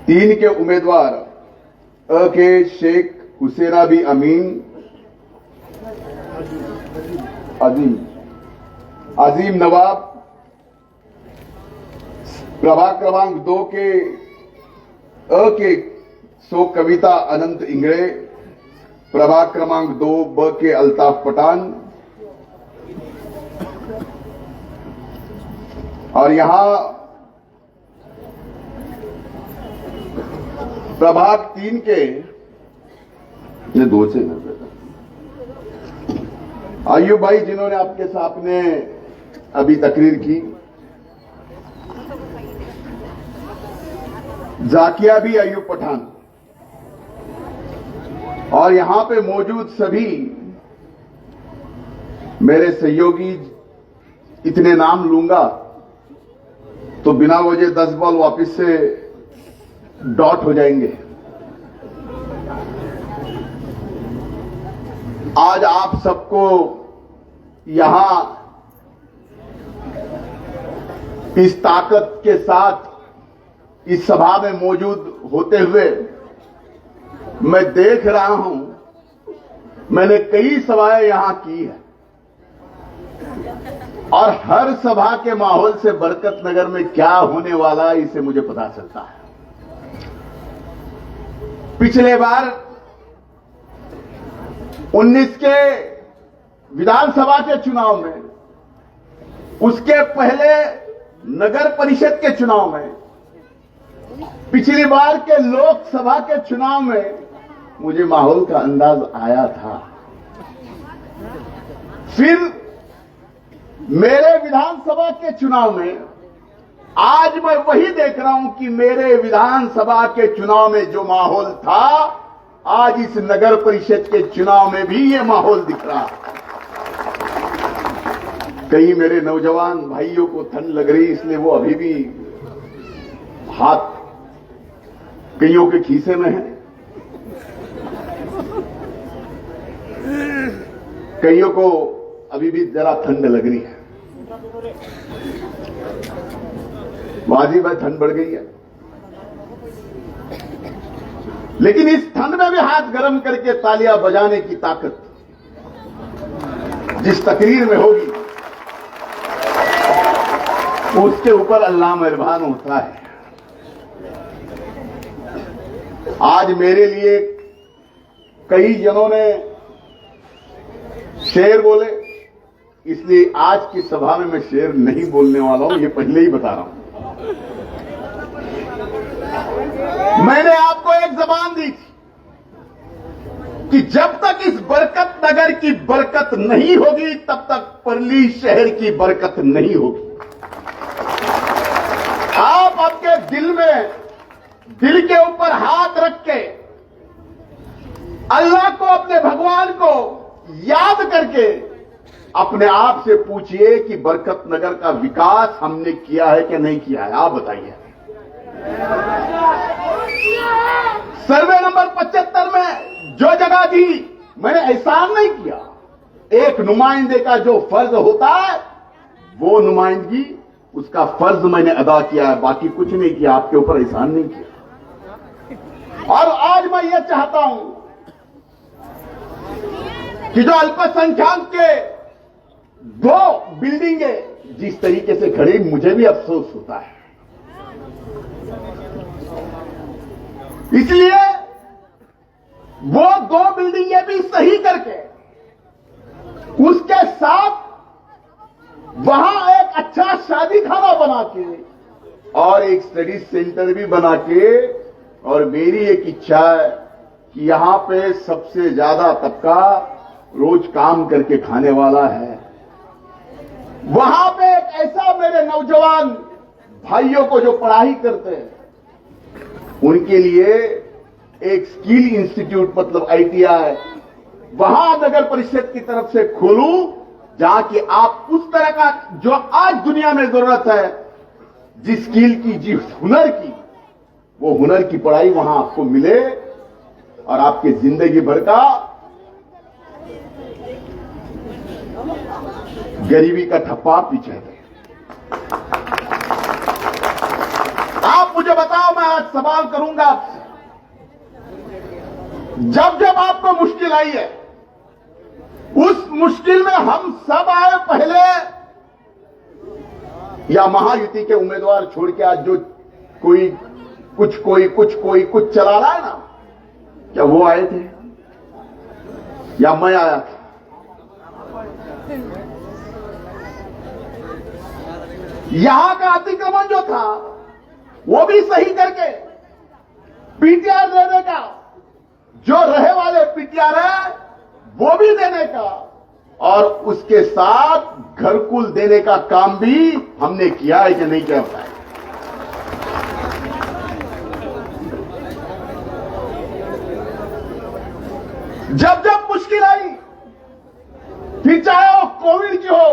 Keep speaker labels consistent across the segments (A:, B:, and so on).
A: 3 के उम्मीदवार अ के शेख हुसैना बी अमीन अजीम नवाब, प्रभाग क्रमांक 2 के अ के सो कविता अनंत इंगड़े, प्रभाग क्रमांक 2 ब के अल्ताफ पठान, और यहां प्रभाग 3 के ये 2 से आयुब भाई जिन्होंने आपके सामने अभी तकरीर की, जाकिया भी अयूब पठान, और यहां पे मौजूद सभी मेरे सहयोगी, इतने नाम लूंगा तो बिना वजह 10 बॉल वापस से डॉट हो जाएंगे। आज आप सबको यहां इस ताकत के साथ इस सभा में मौजूद होते हुए मैं देख रहा हूं, मैंने कई सभाएं यहां की है और हर सभा के माहौल से बरकत नगर में क्या होने वाला है इसे मुझे पता चलता है। पिछले बार 19 के विधानसभा के चुनाव में, उसके पहले नगर परिषद के चुनाव में, पिछली बार के लोकसभा के चुनाव में मुझे माहौल का अंदाज आया था। फिर मेरे विधानसभा के चुनाव में आज मैं वही देख रहा हूं कि मेरे विधानसभा के चुनाव में जो माहौल था, आज इस नगर परिषद के चुनाव में भी ये माहौल दिख रहा है। कई मेरे नौजवान भाइयों को ठंड लग रही, इसलिए वो अभी भी हाथ कईयों के खीसे में है, कईयों को अभी भी जरा ठंड लग रही है। वाजिब है, ठंड बढ़ गई है, लेकिन इस ठंड में भी हाथ गर्म करके तालियां बजाने की ताकत जिस तकरीर में होगी उसके ऊपर अल्लाह मेहरबान होता है। आज मेरे लिए कई जनों ने शेर बोले, इसलिए आज की सभा में मैं शेर नहीं बोलने वाला हूं, ये पहले ही बता रहा हूं। मैंने आपको एक जबान दी थी कि जब तक इस बरकत नगर की बरकत नहीं होगी तब तक परली शहर की बरकत नहीं होगी। आप आपके दिल में, दिल के ऊपर हाथ रख के अल्लाह को, अपने भगवान को याद करके अपने आप से पूछिए कि बरकत नगर का विकास हमने किया है कि नहीं किया है। आप बताइए। सर्वे नंबर 75 में जो जगह दी, मैंने एहसान नहीं किया। एक नुमाइंदे का जो फर्ज होता है वो नुमाइंदगी, उसका फर्ज मैंने अदा किया है, बाकी कुछ नहीं किया, आपके ऊपर एहसान नहीं किया। और आज मैं ये चाहता हूं कि जो अल्पसंख्यक के 2 बिल्डिंगें जिस तरीके से खड़ी, मुझे भी अफसोस होता है। इसलिए वो 2 बिल्डिंगें भी सही करके उसके साथ वहां एक अच्छा शादी खाना बना के और एक स्टडी सेंटर भी बना के, और मेरी एक इच्छा है कि यहां पे सबसे ज्यादा तबका रोज काम करके खाने वाला है, वहां पे एक ऐसा मेरे नौजवान भाइयों को जो पढ़ाई करते हैं उनके लिए एक स्किल इंस्टीट्यूट मतलब ITI वहां नगर परिषद की तरफ से खोलूं, जहां कि आप उस तरह का जो आज दुनिया में जरूरत है, जिस स्किल की, जिस हुनर की, वो हुनर की पढ़ाई वहां आपको मिले और आपकी जिंदगी भर का गरीबी का ठप्पा पीछे है। आप मुझे बताओ, मैं आज सवाल करूंगा आपसे, जब जब आपको मुश्किल आई है, उस मुश्किल में हम सब आए पहले, या महायुति के उम्मीदवार छोड़ के आज जो कोई कुछ चला रहा है ना, क्या वो आए थे या मैं आया था? यहां का अतिक्रमण जो था वो भी सही करके पीटीआर देने का, जो रहे वाले पीटीआर है वो भी देने का, और उसके साथ घरकुल देने का काम भी हमने किया है कि नहीं किया है? जब जब मुश्किल आई, फिर चाहे वो कोविड की हो,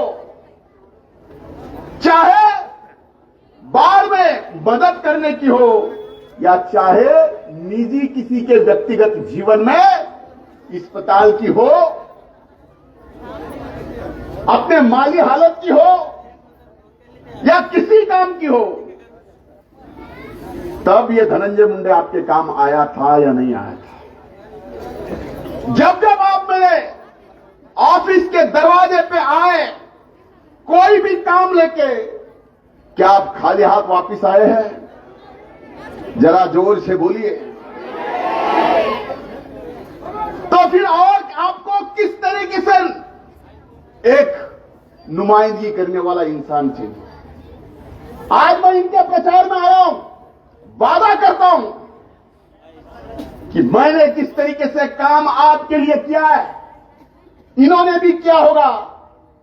A: चाहे बाढ़ में मदद करने की हो, या चाहे निजी किसी के व्यक्तिगत जीवन में अस्पताल की हो, अपने माली हालत की हो, या किसी काम की हो, तब ये धनंजय मुंडे आपके काम आया था या नहीं आया था? जब जब आप मेरे ऑफिस के दरवाजे पे आए कोई भी काम लेके, क्या आप खाली हाथ वापस आए हैं? जरा जोर से बोलिए। तो फिर और आपको किस तरीके से एक नुमाइंदगी करने वाला इंसान चाहिए? आज मैं इनके प्रचार में आया हूं, वादा करता हूं कि मैंने किस तरीके से काम आपके लिए किया है, इन्होंने भी किया होगा।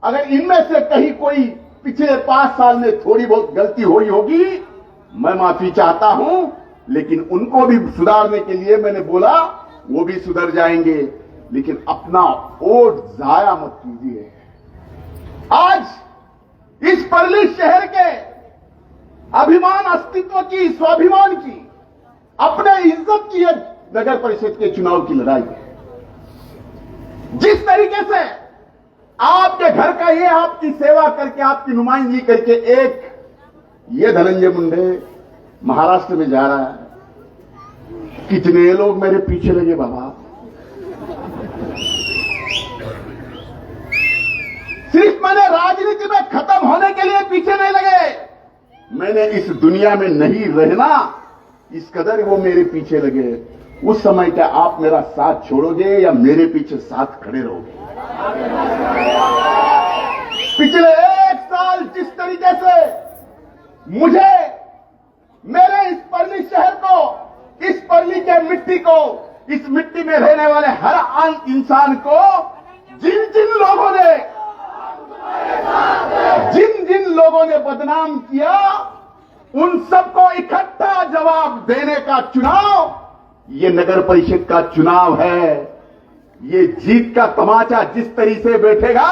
A: अगर इनमें से कहीं कोई पिछले 5 साल में थोड़ी बहुत गलती हुई होगी, मैं माफी चाहता हूं, लेकिन उनको भी सुधारने के लिए मैंने बोला, वो भी सुधर जाएंगे, लेकिन अपना वोट जाया मत कीजिए। आज इस परली शहर के अभिमान, अस्तित्व की, स्वाभिमान की, अपने इज्जत की नगर परिषद के चुनाव की लड़ाई है। जिस तरीके से आपके घर का ये आपकी सेवा करके, आपकी नुमाइंदगी करके एक ये धनंजय मुंडे महाराष्ट्र में जा रहा है, कितने लोग मेरे पीछे लगे बाबा। सिर्फ मैंने राजनीति में खत्म होने के लिए पीछे नहीं लगे, मैंने इस दुनिया में नहीं रहना, इस कदर वो मेरे पीछे लगे। उस समय क्या आप मेरा साथ छोड़ोगे या मेरे पीछे साथ खड़े रहोगे? पिछले 1 साल जिस तरीके से मुझे, मेरे इस परली शहर को, इस परली के मिट्टी को, इस मिट्टी में रहने वाले हर इंसान को जिन जिन लोगों ने बदनाम किया, उन सबको इकट्ठा जवाब देने का चुनाव ये नगर परिषद का चुनाव है। ये जीत का तमाचा जिस तरीके से बैठेगा,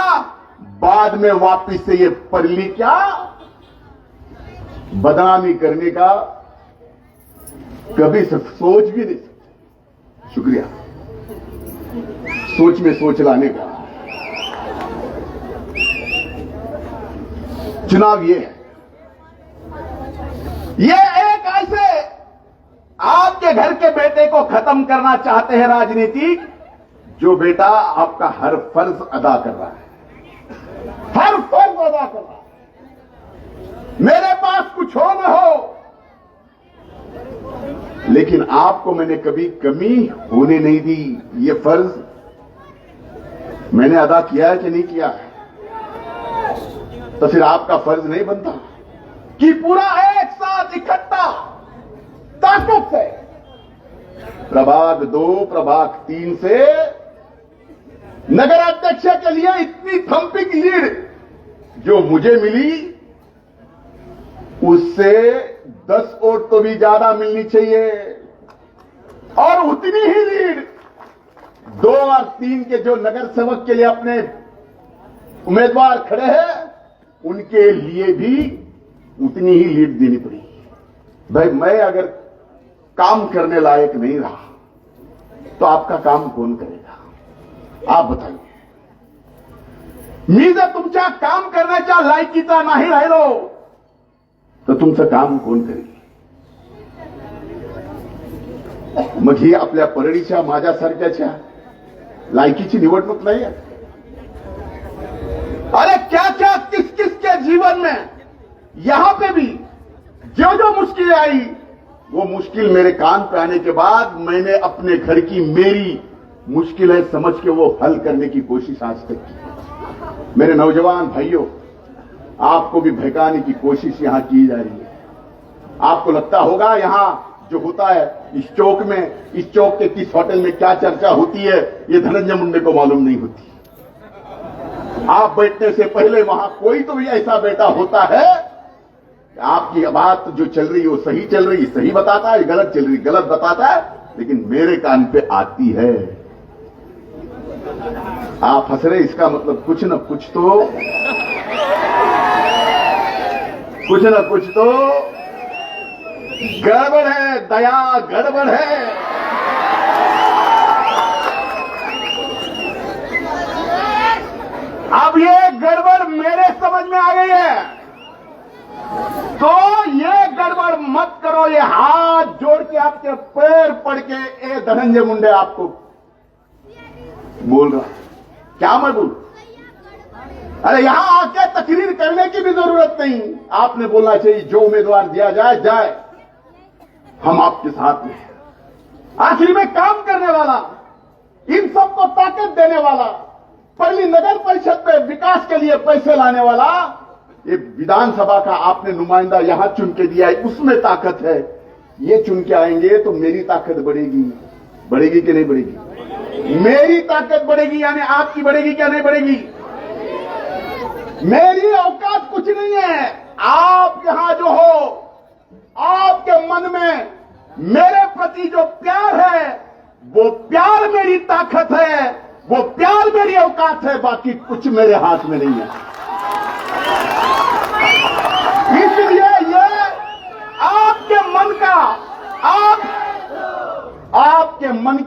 A: बाद में वापिस से ये परली क्या बदनामी करने का कभी सोच भी नहीं सकते। शुक्रिया, सोच में सोच लाने का। चुनाव ये है, ये एक ऐसे आपके घर के बेटे को खत्म करना चाहते हैं राजनीति, जो बेटा आपका हर फर्ज अदा कर रहा है, हर फर्ज अदा कर रहा है। मेरे पास कुछ हो न हो, लेकिन आपको मैंने कभी कमी होने नहीं दी। ये फर्ज मैंने अदा किया है कि नहीं किया है? तो फिर आपका फर्ज नहीं बनता कि पूरा एक साथ इकट्ठा ताकत से प्रभाग 2, प्रभाग 3 से नगर अध्यक्ष के लिए इतनी थंपिंग लीड जो मुझे मिली, उससे 10 वोट तो भी ज्यादा मिलनी चाहिए, और उतनी ही लीड 2 और 3 के जो नगर सेवक के लिए अपने उम्मीदवार खड़े हैं, उनके लिए भी उतनी ही लीड देनी पड़ी। भाई, मैं अगर काम करने लायक नहीं रहा तो आपका काम कौन करेगा? आप बताइए। मी जर तुमच्या काम करण्याच्या लायकीचा नाही राहिलो तर तुमचं काम कोण करेल? मग ही आपल्या परळीच्या माझ्यासारख्याच्या लायकीची निवडणूक नाही है। अरे क्या क्या किस किस के जीवन में यहां पे भी जो जो मुश्किलें आई, वो मुश्किल मेरे कान पे आने के बाद मैंने अपने घर की मेरी मुश्किल है समझ के वो हल करने की कोशिश आज तक की। मेरे नौजवान भाइयों, आपको भी भड़काने की कोशिश यहां की जा रही है। आपको लगता होगा यहां जो होता है इस चौक में, इस चौक के किस होटल में क्या चर्चा होती है, ये धनंजय मुंडे को मालूम नहीं होती। आप बैठने से पहले वहां कोई तो भी ऐसा बैठा होता है कि आपकी बात जो चल रही है वो सही चल रही, सही बताता है, गलत चल रही गलत बताता है, लेकिन मेरे कान पे आती है। आप हंस रहे, इसका मतलब कुछ न कुछ तो गड़बड़ है, दया गड़बड़ है। अब ये गड़बड़ मेरे समझ में आ गई है, तो ये गड़बड़ मत करो। ये हाथ जोड़ के आपके पैर पड़ के ए धनंजय मुंडे आपको बोल रहा, क्या मैं बोलूं? अरे यहां आके तकरीर करने की भी जरूरत नहीं, आपने बोलना चाहिए जो उम्मीदवार दिया जाए जाए, हम आपके साथ में हैं। आखिर में काम करने वाला, इन सबको ताकत देने वाला, पहली नगर परिषद पे विकास के लिए पैसे लाने वाला, ये विधानसभा का आपने नुमाइंदा यहां चुन के दिया है, उसमें ताकत है। ये चुन के आएंगे तो मेरी ताकत बढ़ेगी, बढ़ेगी कि नहीं बढ़ेगी? मेरी ताकत बढ़ेगी, यानी आपकी बढ़ेगी क्या नहीं बढ़ेगी? मेरी औकात कुछ नहीं है। आप यहां जो हो, आपके मन में मेरे प्रति जो प्यार है, वो प्यार मेरी ताकत है, वो प्यार मेरी औकात है, बाकी कुछ मेरे हाथ में नहीं है। इसलिए ये आपके मन का, आपके मन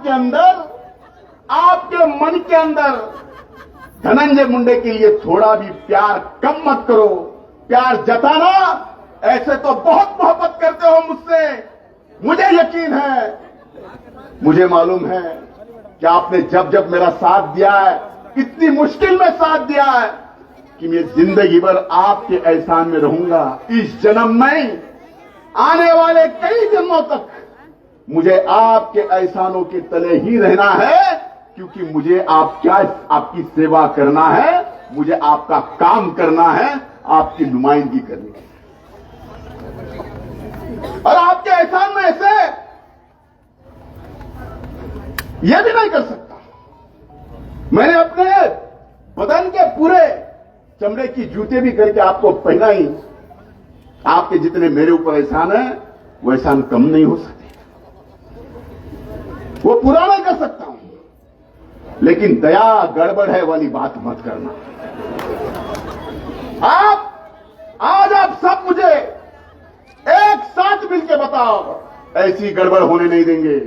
A: के अंदर धनंजय मुंडे के लिए थोड़ा भी प्यार कम मत करो। प्यार जताना, ऐसे तो बहुत मोहब्बत करते हो मुझसे, मुझे यकीन है, मुझे मालूम है कि आपने जब जब मेरा साथ दिया है, इतनी मुश्किल में साथ दिया है कि मैं जिंदगी भर आपके एहसान में रहूंगा। इस जन्म में, आने वाले कई जन्मों तक मुझे आपके एहसानों के तले ही रहना है, क्योंकि मुझे आपकी सेवा करना है, मुझे आपका काम करना है, आपकी नुमाइंदगी करनी है। और आपके एहसान में ऐसे यह भी नहीं कर सकता। मैंने अपने बदन के पूरे चमड़े की जूते भी करके आपको पहनाई। आपके जितने मेरे ऊपर एहसान है, वो एहसान कम नहीं हो सकते, वो पूरा नहीं कर सकता हूं। लेकिन दया गड़बड़ है वाली बात मत करना। आज आप सब मुझे एक साथ मिलकर बताओ, ऐसी गड़बड़ होने नहीं देंगे।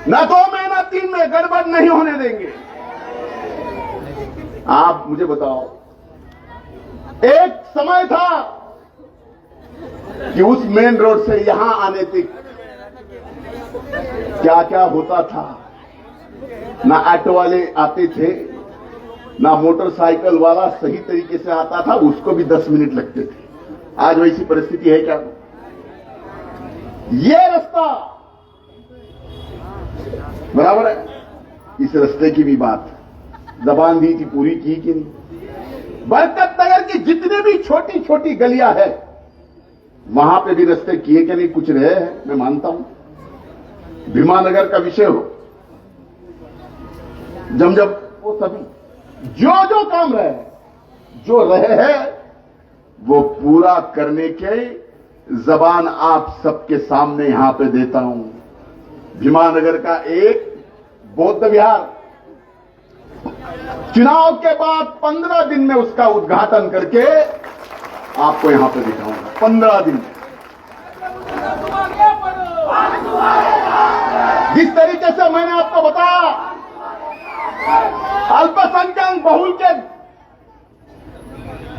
A: न 2 महीना 3 में गड़बड़ नहीं होने देंगे। आप मुझे बताओ, एक समय था कि उस मेन रोड से यहां आने तक क्या क्या होता था। ना ऑटो वाले आते थे, ना मोटरसाइकिल वाला सही तरीके से आता था, उसको भी 10 मिनट लगते थे। आज वैसी परिस्थिति है क्या? ये रास्ता बराबर है। इस रास्ते की भी बात जबान दी थी, पूरी की कि नहीं? बरकत नगर की जितनी भी छोटी छोटी गलियां है, वहां पे भी रास्ते किए कि नहीं? कुछ रहे हैं, मैं मानता हूं। भीमानगर का विषय हो, जमजम, वो सभी जो काम रहे, जो रहे हैं, वो पूरा करने के जबान आप सबके सामने यहां पे देता हूं। भीमानगर का एक बौद्ध विहार चुनाव के बाद 15 दिन में उसका उद्घाटन करके आपको यहां पे दिखाऊंगा। 15 दिन में जिस तरीके से मैंने आपको बताया, अल्पसंख्यक बहुल के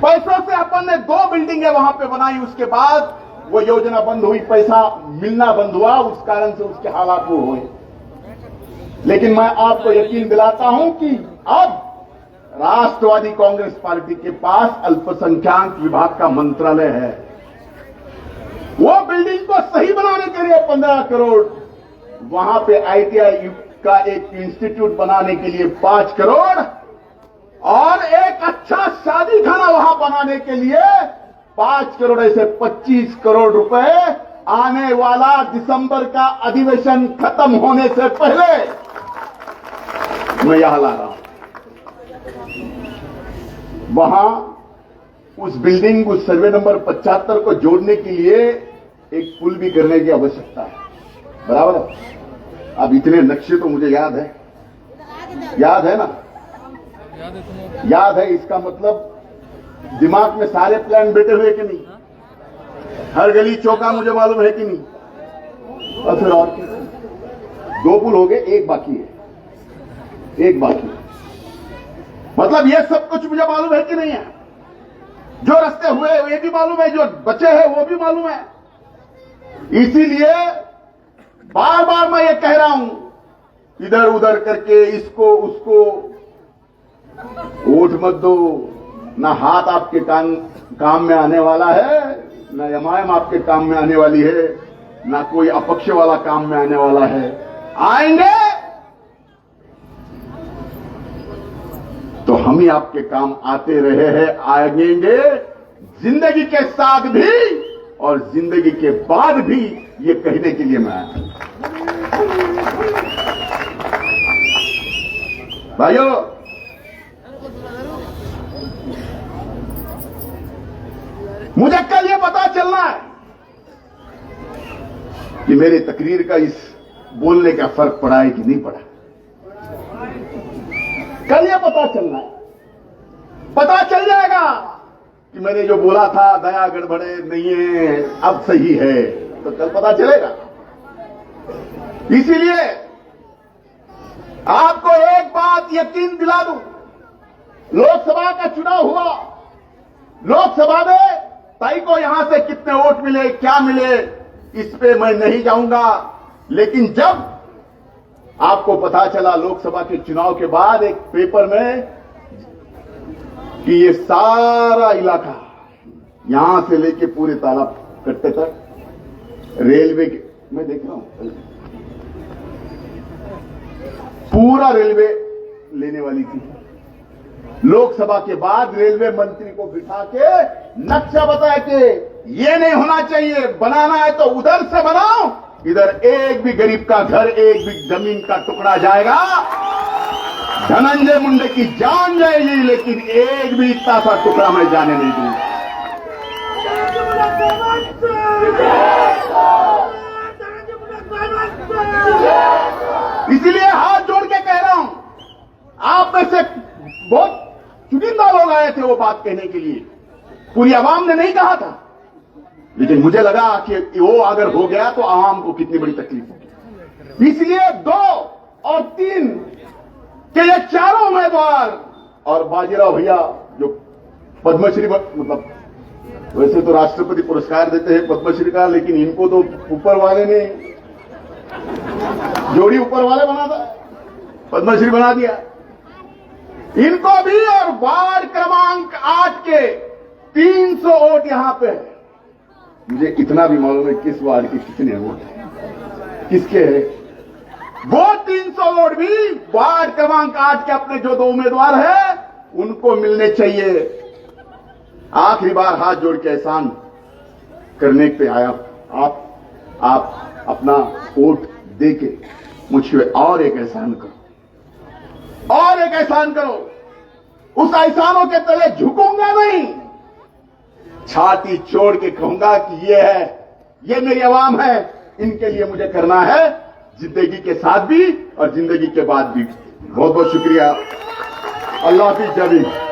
A: पैसों से अपन ने 2 बिल्डिंगें वहां पे बनाई, उसके बाद वो योजना बंद हुई, पैसा मिलना बंद हुआ, उस कारण से उसके हालात वो हुए। लेकिन मैं आपको यकीन दिलाता हूं कि अब राष्ट्रवादी कांग्रेस पार्टी के पास अल्पसंख्यक विभाग का मंत्रालय है। वो बिल्डिंग को सही बनाने के लिए 15 करोड़, वहां पे ITI का एक इंस्टीट्यूट बनाने के लिए 5 करोड़ और एक अच्छा शादी खाना वहां बनाने के लिए 5 करोड़, ऐसे 25 करोड़ रुपए आने वाला दिसंबर का अधिवेशन खत्म होने से पहले मैं यहां ला रहा हूं। वहां उस बिल्डिंग, उस सर्वे नंबर 75 को जोड़ने के लिए एक पुल भी करने की आवश्यकता है, बराबर है। अब इतने नक्शे तो मुझे याद है ना, याद है। इसका मतलब दिमाग में सारे प्लान बैठे हुए कि नहीं, हर गली चौका मुझे मालूम है कि नहीं। और फिर और क्या, 2 पुल हो गए, एक बाकी है। मतलब ये सब कुछ मुझे मालूम है कि नहीं है। जो रास्ते हुए ये भी मालूम है, जो बचे हैं वो भी मालूम है। इसीलिए बार बार मैं ये कह रहा हूं, इधर उधर करके इसको उसको वोट मत दो। ना हाथ आपके काम में आने वाला है, ना एमआईएम आपके काम में आने वाली है, ना कोई अपक्ष वाला काम में आने वाला है। आएंगे तो हम ही आपके काम आते रहे हैं, आएंगे जिंदगी के साथ भी और जिंदगी के बाद भी, ये कहने के लिए मैं आया। भाइयों, मुझे कल ये पता चलना है कि मेरे तकरीर का इस बोलने का फर्क पड़ा है कि नहीं पड़ा। कल ये पता चलना है, पता चल जाएगा कि मैंने जो बोला था दया गड़बड़े नहीं है, अब सही है, तो कल पता चलेगा। इसीलिए आपको एक बात यकीन दिला दूं, लोकसभा का चुनाव हुआ, लोकसभा में ताई को यहां से कितने वोट मिले, क्या मिले, इस पे मैं नहीं जाऊंगा। लेकिन जब आपको पता चला लोकसभा के चुनाव के बाद एक पेपर में कि ये सारा इलाका यहां से लेके पूरे तालाब कट्टे तक रेलवे मैं देख रहा हूं, पूरा रेलवे लेने वाली थी। लोकसभा के बाद रेलवे मंत्री को बिठा के नक्शा बताया कि ये नहीं होना चाहिए, बनाना है तो उधर से बनाओ, इधर एक भी गरीब का घर, एक भी जमीन का टुकड़ा जाएगा, धनंजय मुंडे की जान जाएगी, लेकिन एक भी इतना सा टुकड़ा मैं जाने नहीं दूंगा। इसीलिए हाथ जोड़ के कह रहा हूं, आप में से बहुत चुनिंदा लोग आए थे वो बात कहने के लिए, पूरी आवाम ने नहीं कहा था। लेकिन मुझे लगा कि वो अगर हो गया तो आवाम को कितनी बड़ी तकलीफ होगी। इसलिए 2 और 3 के ये चारों उम्मीदवार और बाजीराव भैया जो पद्मश्री, मतलब वैसे तो राष्ट्रपति पुरस्कार देते हैं पद्मश्री का, लेकिन इनको तो ऊपर वाले ने जोड़ी ऊपर वाले बना था, पद्मश्री बना दिया इनको भी। और वार्ड क्रमांक 8 के 300 वोट यहां पे है। मुझे इतना भी मालूम है किस वार्ड के कितने वोट हैं, किसके हैं। वो 300 वोट भी वार्ड क्रमांक 8 के अपने जो 2 उम्मीदवार हैं उनको मिलने चाहिए। आखिरी बार हाथ जोड़ के एहसान करने पे आया, आप अपना वोट दे के मुझे और एक एहसान करो, और एक एहसान करो। उस एहसानों के तले झुकूंगा नहीं, छाती छोड़ के कहूंगा कि ये है, ये मेरी आवाम है, इनके लिए मुझे करना है, जिंदगी के साथ भी और जिंदगी के बाद भी। बहुत बहुत शुक्रिया। अल्लाह हाफिज। जय हिंद।